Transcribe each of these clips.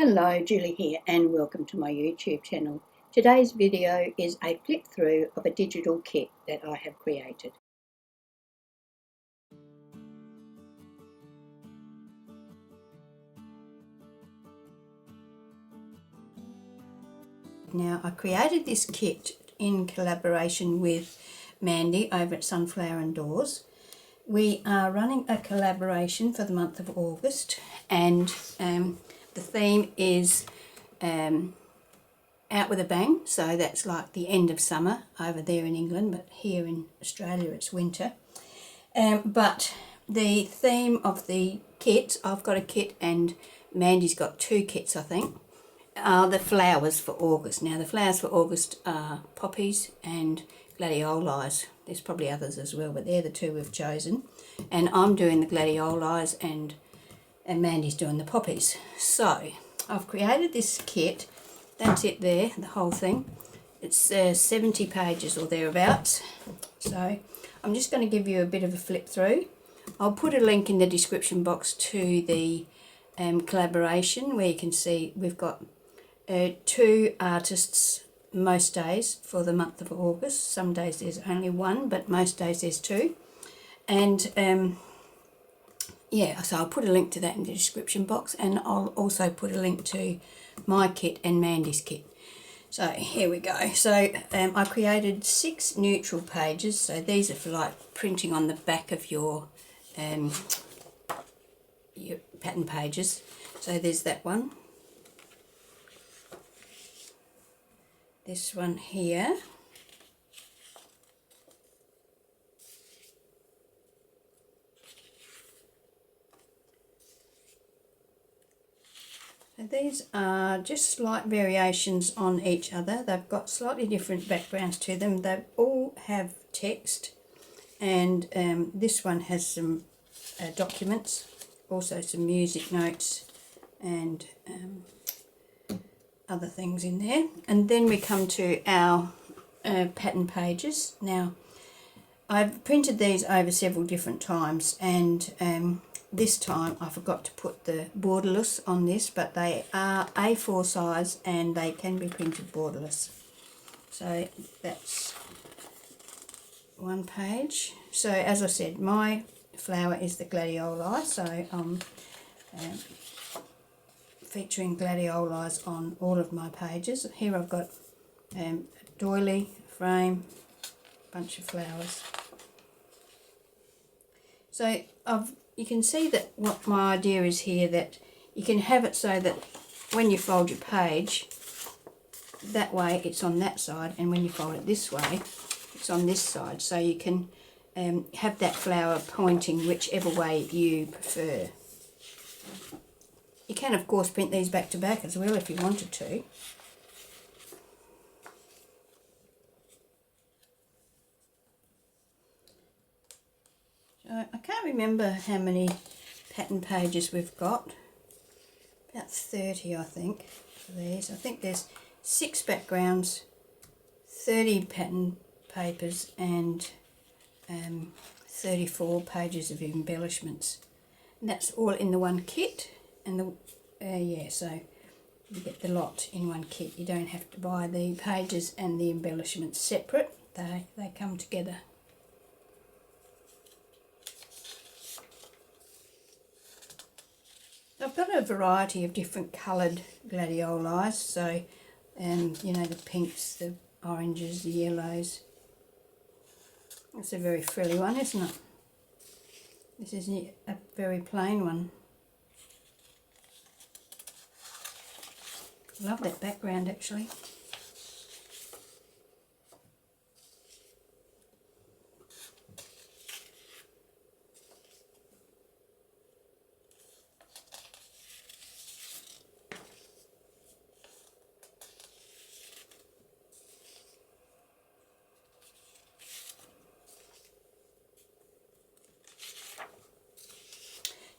Hello, Julie here and welcome to my YouTube channel. Today's video is a flip through of a digital kit that I have created. Now, I created this kit in collaboration with Mandy over at SunflowersAndDors. We are running a collaboration for the month of August, and the theme is out with a bang. So that's like the end of summer over there in England, but here in Australia it's winter. But the theme of the kit, I've got a kit and Mandy's got two kits I think, are the flowers for August. Now the flowers for August are poppies and gladiolis. There's probably others as well, but they're the two we've chosen. And I'm doing the gladiolis and Mandy's doing the poppies. So I've created this kit. That's it there, the whole thing. It's 70 pages or thereabouts. So I'm just going to give you a bit of a flip through. I'll put a link in the description box to the collaboration where you can see we've got two artists most days for the month of August. Some days there's only one, but most days there's two. And yeah, so I'll put a link to that in the description box, and I'll also put a link to my kit and Mandy's kit. So here we go. So I created 6 neutral pages. So these are for like printing on the back of your pattern pages. So there's that one. This one here. So these are just slight variations on each other. They've got slightly different backgrounds to them. They all have text, and this one has some documents, also some music notes and other things in there. And then we come to our pattern pages. Now I've printed these over several different times, and this time I forgot to put the borderless on this, but they are A4 size and they can be printed borderless. So that's one page. So as I said, my flower is the gladioli, so I'm featuring gladiolis on all of my pages. Here I've got a doily, frame, bunch of flowers. So you can see that what my idea is here, that you can have it so that when you fold your page, that way it's on that side, and when you fold it this way, it's on this side. So you can have that flower pointing whichever way you prefer. You can of course print these back to back as well if you wanted to. So I can't remember how many pattern pages we've got. About 30 I think for these. I think there's 6 backgrounds, 30 pattern papers and 34 pages of embellishments. And that's all in the one kit. And yeah, so you get the lot in one kit. You don't have to buy the pages and the embellishments separate. They come together. I've got a variety of different coloured gladiolis, so you know, the pinks, the oranges, the yellows. That's a very frilly one, isn't it? This is a very plain one. Love that background actually.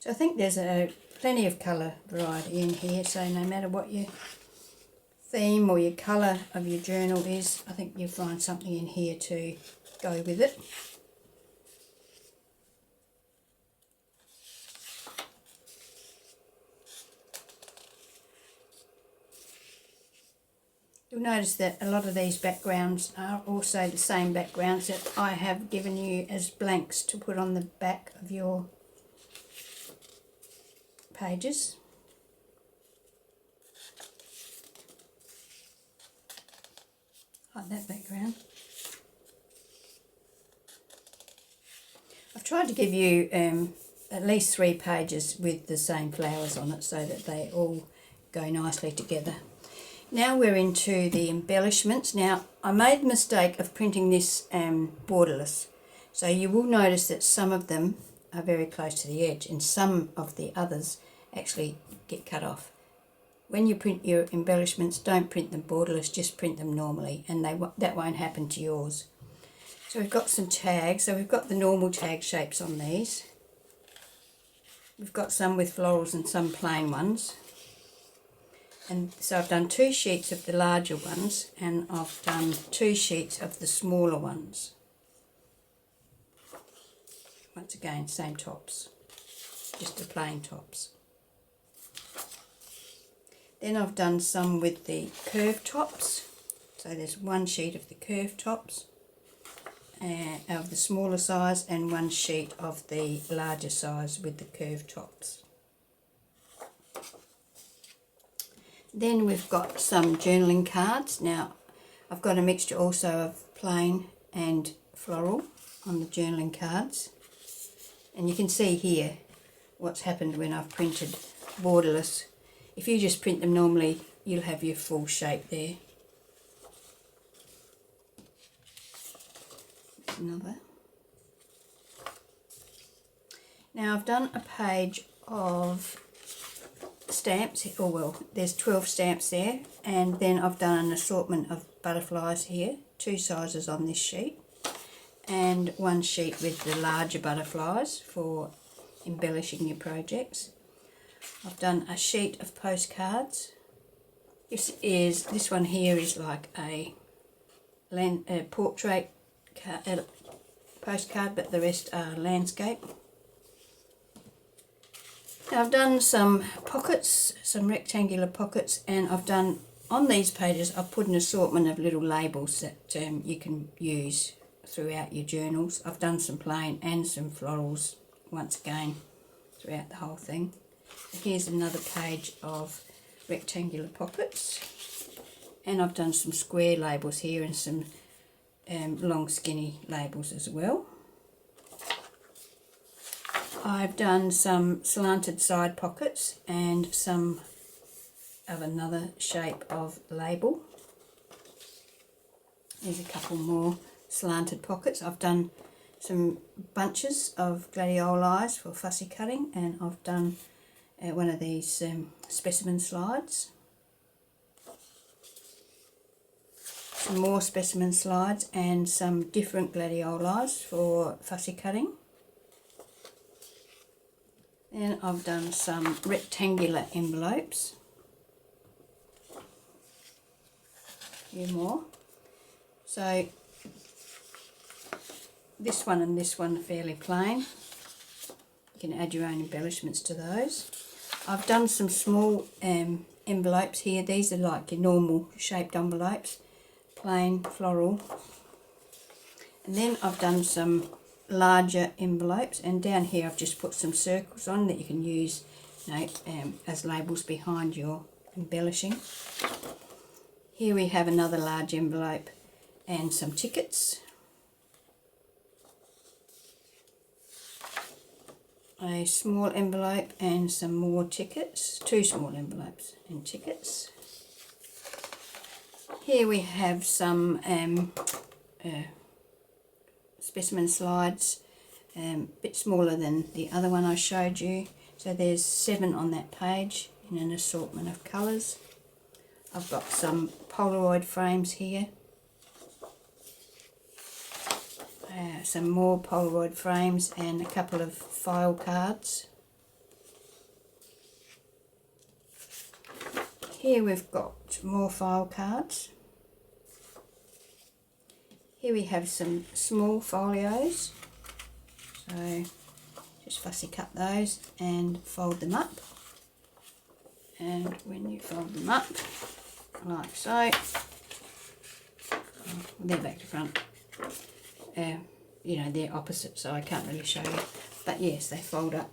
So I think there's plenty of colour variety in here, so no matter what your theme or your colour of your journal is, I think you'll find something in here to go with it. You'll notice that a lot of these backgrounds are also the same backgrounds that I have given you as blanks to put on the back of your pages. Like that background. I've tried to give you at least 3 pages with the same flowers on it so that they all go nicely together. Now we're into the embellishments. Now I made the mistake of printing this borderless, so you will notice that some of them are very close to the edge and some of the others actually get cut off. When you print your embellishments, don't print them borderless, just print them normally, and that won't happen to yours. So we've got some tags. So we've got the normal tag shapes on these. We've got some with florals and some plain ones. And so I've done 2 sheets of the larger ones and I've done 2 sheets of the smaller ones. Once again, same tops, just the plain tops. Then I've done some with the curved tops. So there's 1 sheet of the curved tops of the smaller size and 1 sheet of the larger size with the curved tops. Then we've got some journaling cards. Now I've got a mixture also of plain and floral on the journaling cards. And you can see here what's happened when I've printed borderless. If you just print them normally, you'll have your full shape there. Another. Now I've done a page of stamps, or well, there's 12 stamps there, and then I've done an assortment of butterflies here, 2 sizes on this sheet, and 1 sheet with the larger butterflies for embellishing your projects. I've done a sheet of postcards. This one here is like a portrait postcard, but the rest are landscape. Now I've done some pockets, some rectangular pockets, and I've done, on these pages, I've put an assortment of little labels that you can use throughout your journals. I've done some plain and some florals, once again, throughout the whole thing. Here's another page of rectangular pockets, and I've done some square labels here and some long skinny labels as well. I've done some slanted side pockets and some of another shape of label. There's a couple more slanted pockets. I've done some bunches of gladiolis for fussy cutting, and I've done one of these specimen slides. Some more specimen slides and some different gladiolis for fussy cutting. Then I've done some rectangular envelopes. A few more. So this one and this one are fairly plain. You can add your own embellishments to those. I've done some small envelopes here. These are like your normal shaped envelopes, plain, floral. And then I've done some larger envelopes, and down here I've just put some circles on that you can use, as labels behind your embellishing. Here we have another large envelope and some tickets. A small envelope and some more tickets, 2 small envelopes and tickets. Here we have some specimen slides, a bit smaller than the other one I showed you. So there's 7 on that page in an assortment of colours. I've got some Polaroid frames here. Some more Polaroid frames and a couple of file cards. Here we've got more file cards. Here we have some small folios. So just fussy cut those and fold them up. And when you fold them up, like so, they're back to front. You know, they're opposite, so I can't really show you. But yes, they fold up.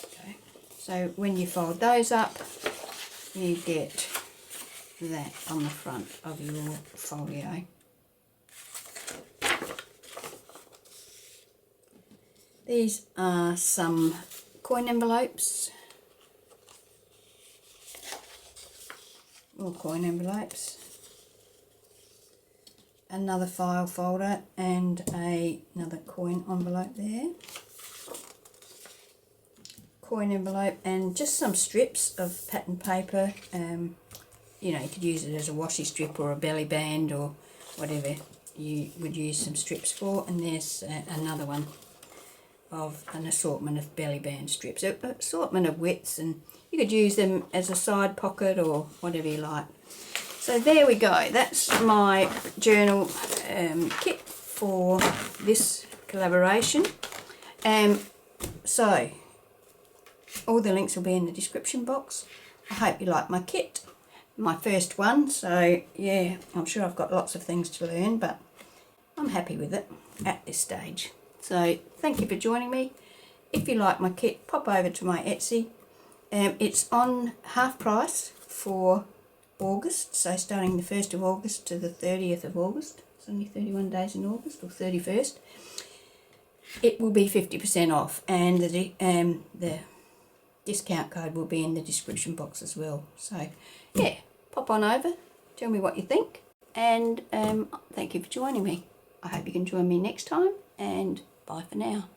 Okay. So when you fold those up, you get that on the front of your folio. These are some coin envelopes. More coin envelopes. Another file folder and another coin envelope there. Coin envelope and just some strips of pattern paper. You know, you could use it as a washi strip or a belly band or whatever you would use some strips for. And there's another one of an assortment of belly band strips, an assortment of widths, and you could use them as a side pocket or whatever you like. So there we go, that's my journal kit for this collaboration. So all the links will be in the description box. I hope you like my kit, my first one, so yeah, I'm sure I've got lots of things to learn, but I'm happy with it at this stage. So thank you for joining me. If you like my kit, pop over to my Etsy. It's on half price for August, so starting the 1st of August to the 30th of August. It's only 31 days in August, or 31st. It will be 50% off, and the discount code will be in the description box as well. So yeah, pop on over, tell me what you think, and thank you for joining me. I hope you can join me next time, and bye for now.